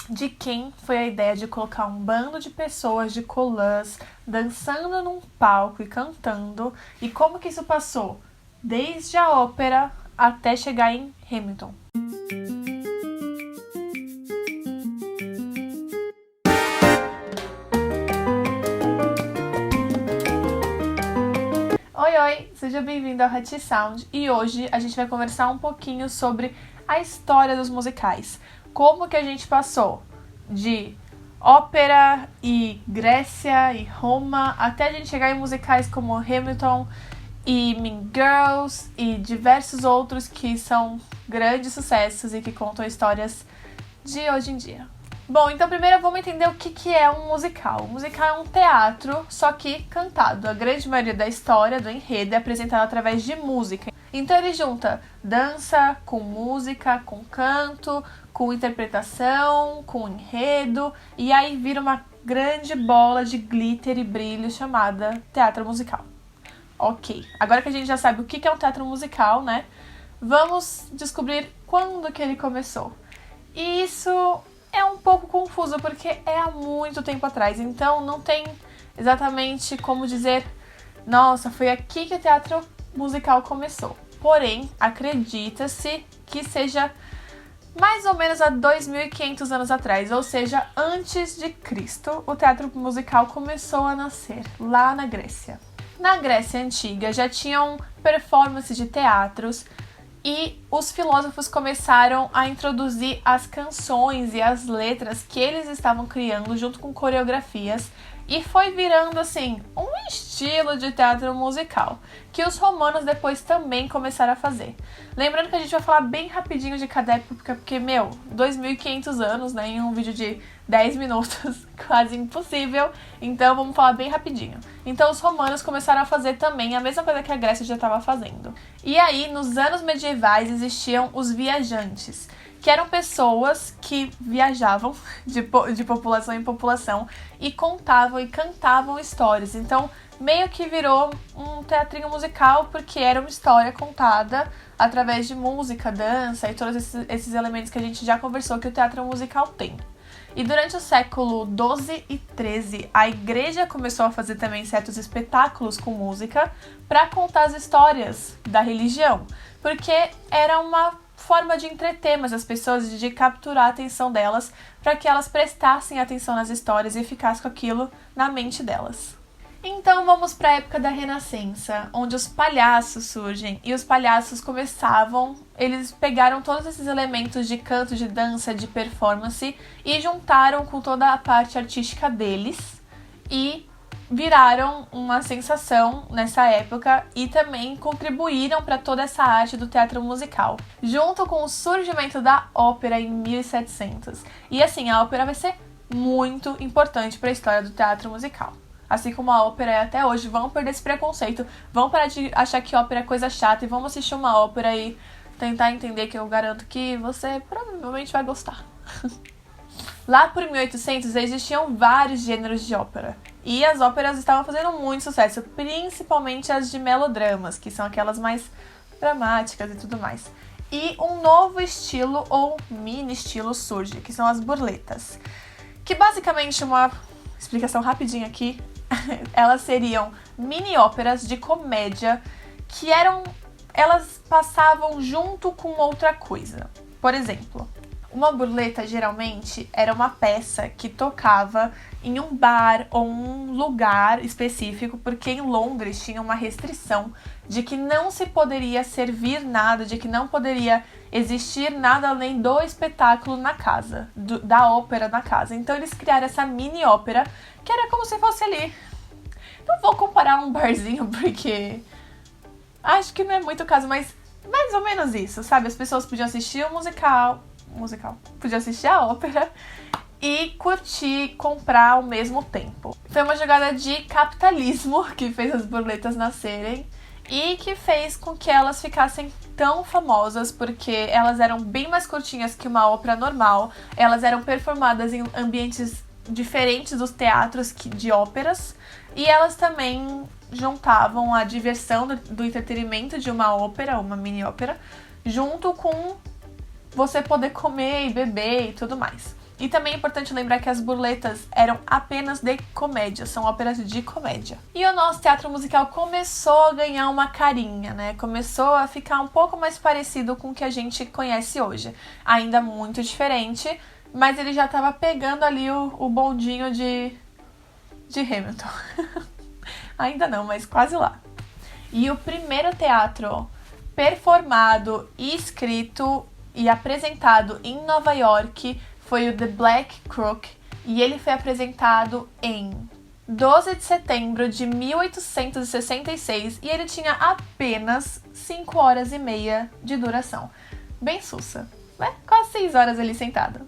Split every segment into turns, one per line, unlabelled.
de quem foi a ideia de colocar um bando de pessoas de colãs dançando num palco e cantando, e como que isso passou desde a ópera até chegar em Hamilton. Oi, seja bem-vindo ao Hatch Sound, e hoje a gente vai conversar um pouquinho sobre a história dos musicais. Como que a gente passou de ópera e Grécia e Roma até a gente chegar em musicais como Hamilton e Mean Girls e diversos outros que são grandes sucessos e que contam histórias de hoje em dia. Bom, então primeiro vamos entender o que é um musical. Um musical é um teatro, só que cantado. A grande maioria da história, do enredo, é apresentada através de música. Então ele junta dança com música, com canto, com interpretação, com enredo, e aí vira uma grande bola de glitter e brilho chamada teatro musical. Ok, agora que a gente já sabe o que é um teatro musical, né? Vamos descobrir quando que ele começou. E isso é um pouco confuso, porque é há muito tempo atrás, então não tem exatamente como dizer, nossa, foi aqui que o teatro musical começou. Porém, acredita-se que seja mais ou menos há 2.500 anos atrás, ou seja, antes de Cristo, o teatro musical começou a nascer, lá na Grécia. Na Grécia Antiga já tinham performances de teatros, e os filósofos começaram a introduzir as canções e as letras que eles estavam criando junto com coreografias, e foi virando assim um estilo de teatro musical que os romanos depois também começaram a fazer. Lembrando que a gente vai falar bem rapidinho de cada época, porque, 2.500 anos, né, em um vídeo de 10 minutos, quase impossível, então vamos falar bem rapidinho. Então os romanos começaram a fazer também a mesma coisa que a Grécia já estava fazendo. E aí, nos anos medievais, existiam os viajantes, que eram pessoas que viajavam de população em população e contavam e cantavam histórias. Então, meio que virou um teatrinho musical, porque era uma história contada através de música, dança e todos esses elementos que a gente já conversou que o teatro musical tem. E durante o século XII e XIII, a igreja começou a fazer também certos espetáculos com música para contar as histórias da religião, porque era uma forma de entreter as pessoas, de capturar a atenção delas, para que elas prestassem atenção nas histórias e ficassem com aquilo na mente delas. Então vamos para a época da Renascença, onde os palhaços surgem, e os palhaços eles pegaram todos esses elementos de canto, de dança, de performance e juntaram com toda a parte artística deles e viraram uma sensação nessa época e também contribuíram para toda essa arte do teatro musical, junto com o surgimento da ópera em 1700. E assim, a ópera vai ser muito importante para a história do teatro musical. Assim como a ópera é até hoje. Vamos perder esse preconceito, vamos parar de achar que ópera é coisa chata e vamos assistir uma ópera e tentar entender, que eu garanto que você provavelmente vai gostar. Lá por 1800 existiam vários gêneros de ópera, e as óperas estavam fazendo muito sucesso, principalmente as de melodramas, que são aquelas mais dramáticas e tudo mais. E um novo estilo ou mini estilo surge, que são as burletas, que basicamente, uma explicação rapidinha aqui, elas seriam mini óperas de comédia que elas passavam junto com outra coisa. Por exemplo, uma burleta geralmente era uma peça que tocava em um bar ou um lugar específico, porque em Londres tinha uma restrição de que não se poderia servir nada, de que não poderia existir nada além do espetáculo na casa, da ópera na casa. Então eles criaram essa mini ópera, que era como se fosse ali. Não vou comparar um barzinho, porque acho que não é muito o caso, mas mais ou menos isso, sabe? As pessoas podiam assistir o musical, podiam assistir a ópera e curtir, comprar ao mesmo tempo. Foi uma jogada de capitalismo que fez as burletas nascerem e que fez com que elas ficassem tão famosas, porque elas eram bem mais curtinhas que uma ópera normal, elas eram performadas em ambientes diferentes dos teatros de óperas, e elas também juntavam a diversão do entretenimento de uma ópera, uma mini ópera, junto com você poder comer e beber e tudo mais. E também é importante lembrar que as burletas eram apenas de comédia, são óperas de comédia. E o nosso teatro musical começou a ganhar uma carinha, né? Começou a ficar um pouco mais parecido com o que a gente conhece hoje. Ainda muito diferente, mas ele já estava pegando ali o bondinho de Hamilton. Ainda não, mas quase lá. E o primeiro teatro performado, escrito e apresentado em Nova York foi o The Black Crook, e ele foi apresentado em 12 de setembro de 1866 e ele tinha apenas 5 horas e meia de duração. Bem sussa, né? Quase 6 horas ali sentado.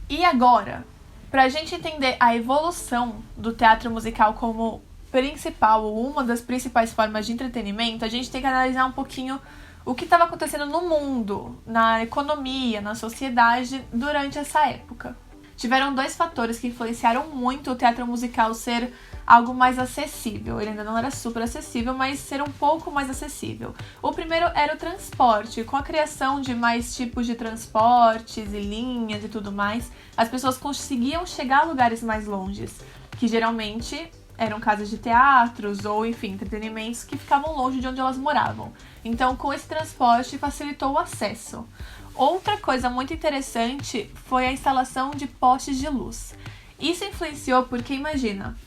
E agora, pra gente entender a evolução do teatro musical como principal, ou uma das principais formas de entretenimento, a gente tem que analisar um pouquinho o que estava acontecendo no mundo, na economia, na sociedade durante essa época. Tiveram 2 fatores que influenciaram muito o teatro musical ser algo mais acessível. Ele ainda não era super acessível, mas ser um pouco mais acessível. O primeiro era o transporte. Com a criação de mais tipos de transportes e linhas e tudo mais, as pessoas conseguiam chegar a lugares mais longes, que geralmente eram casas de teatros ou, enfim, entretenimentos que ficavam longe de onde elas moravam. Então, com esse transporte, facilitou o acesso. Outra coisa muito interessante foi a instalação de postes de luz. Isso influenciou porque, imagina,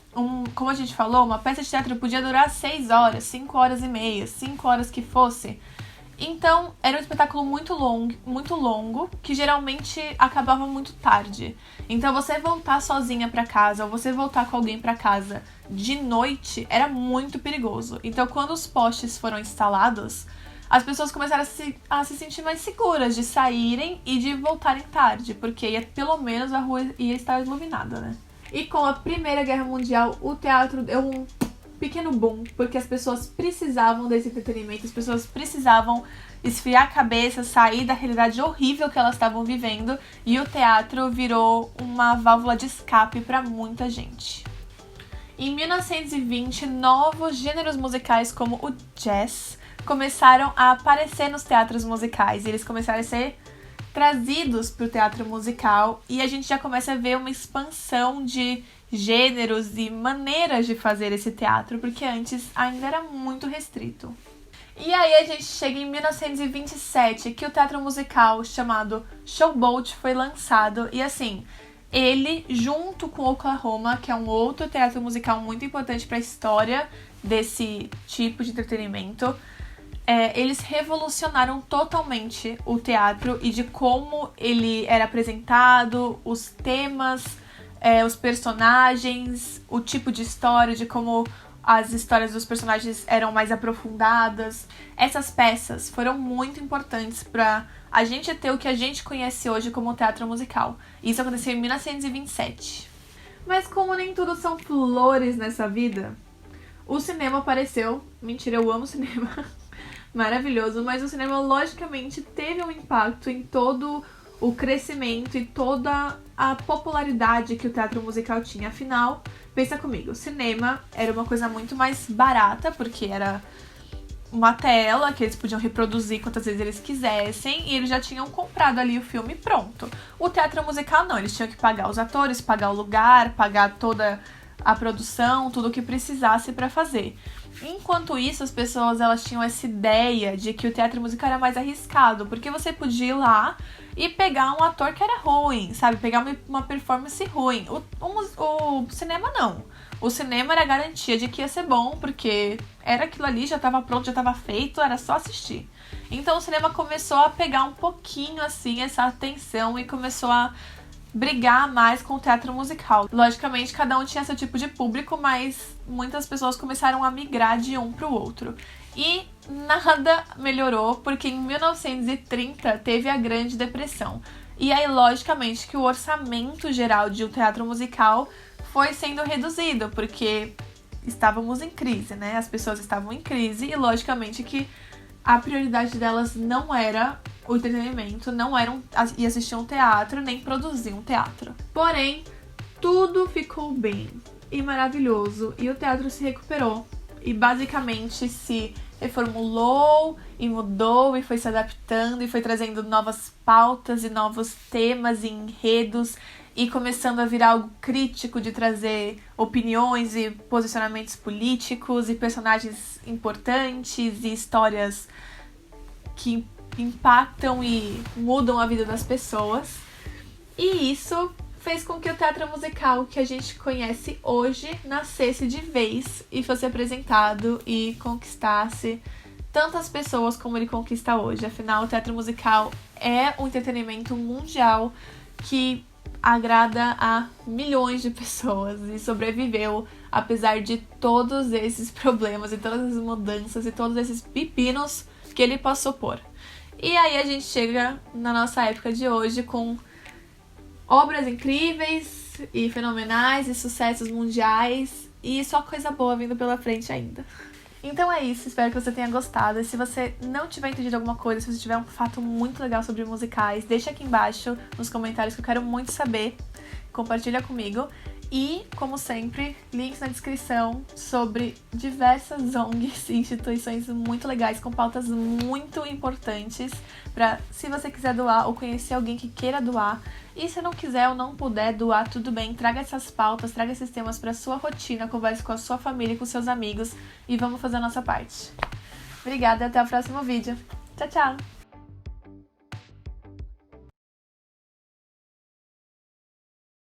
como a gente falou, uma peça de teatro podia durar 6 horas, 5 horas e meia, 5 horas que fosse. Então, era um espetáculo muito longo, que geralmente acabava muito tarde. Então, você voltar sozinha pra casa, ou você voltar com alguém pra casa de noite, era muito perigoso. Então, quando os postes foram instalados, as pessoas começaram a se sentir mais seguras de saírem e de voltarem tarde, porque pelo menos a rua ia estar iluminada, né? E com a Primeira Guerra Mundial, o teatro deu um pequeno boom, porque as pessoas precisavam desse entretenimento, as pessoas precisavam esfriar a cabeça, sair da realidade horrível que elas estavam vivendo, e o teatro virou uma válvula de escape para muita gente. Em 1920, novos gêneros musicais como o jazz começaram a aparecer nos teatros musicais, e eles começaram a ser trazidos para o teatro musical, e a gente já começa a ver uma expansão de gêneros e maneiras de fazer esse teatro, porque antes ainda era muito restrito. E aí a gente chega em 1927, que o teatro musical chamado Showboat foi lançado, e assim, ele, junto com Oklahoma, que é um outro teatro musical muito importante para a história desse tipo de entretenimento, eles revolucionaram totalmente o teatro e de como ele era apresentado, os temas, os personagens, o tipo de história, de como as histórias dos personagens eram mais aprofundadas. Essas peças foram muito importantes para a gente ter o que a gente conhece hoje como teatro musical. Isso aconteceu em 1927. Mas como nem tudo são flores nessa vida, o cinema apareceu. Mentira, eu amo cinema. Maravilhoso, mas o cinema logicamente teve um impacto em todo o crescimento e toda a popularidade que o teatro musical tinha. Afinal, pensa comigo, o cinema era uma coisa muito mais barata, porque era uma tela que eles podiam reproduzir quantas vezes eles quisessem, e eles já tinham comprado ali o filme pronto. O teatro musical não, eles tinham que pagar os atores, pagar o lugar, pagar toda a produção, tudo o que precisasse para fazer. Enquanto isso, as pessoas elas tinham essa ideia de que o teatro musical era mais arriscado, porque você podia ir lá e pegar um ator que era ruim, sabe? Pegar uma performance ruim. O cinema não. O cinema era garantia de que ia ser bom, porque era aquilo ali, já estava pronto, já estava feito, era só assistir. Então o cinema começou a pegar um pouquinho assim essa atenção e começou a brigar mais com o teatro musical. Logicamente, cada um tinha seu tipo de público, mas muitas pessoas começaram a migrar de um para o outro. E nada melhorou, porque em 1930 teve a Grande Depressão. E aí, logicamente, que o orçamento geral de um teatro musical foi sendo reduzido, porque estávamos em crise, né? As pessoas estavam em crise e, logicamente, que a prioridade delas não era o entretenimento, não era ir assistir um teatro, nem produzir um teatro. Porém, tudo ficou bem e maravilhoso, e o teatro se recuperou e basicamente se reformulou e mudou e foi se adaptando e foi trazendo novas pautas e novos temas e enredos e começando a virar algo crítico de trazer opiniões e posicionamentos políticos e personagens importantes e histórias que impactam e mudam a vida das pessoas. E isso fez com que o teatro musical que a gente conhece hoje nascesse de vez e fosse apresentado e conquistasse tantas pessoas como ele conquista hoje. Afinal, o teatro musical é um entretenimento mundial que agrada a milhões de pessoas e sobreviveu apesar de todos esses problemas e todas as mudanças e todos esses pepinos que ele passou por. E aí a gente chega na nossa época de hoje com obras incríveis e fenomenais e sucessos mundiais e só coisa boa vindo pela frente ainda. Então é isso, espero que você tenha gostado. E se você não tiver entendido alguma coisa, se você tiver um fato muito legal sobre musicais, deixa aqui embaixo nos comentários que eu quero muito saber. Compartilha comigo. E, como sempre, links na descrição sobre diversas ONGs e instituições muito legais com pautas muito importantes para, se você quiser doar ou conhecer alguém que queira doar. E se não quiser ou não puder doar, tudo bem, traga essas pautas, traga esses temas para sua rotina, converse com a sua família e com seus amigos e vamos fazer a nossa parte. Obrigada e até o próximo vídeo. Tchau, tchau!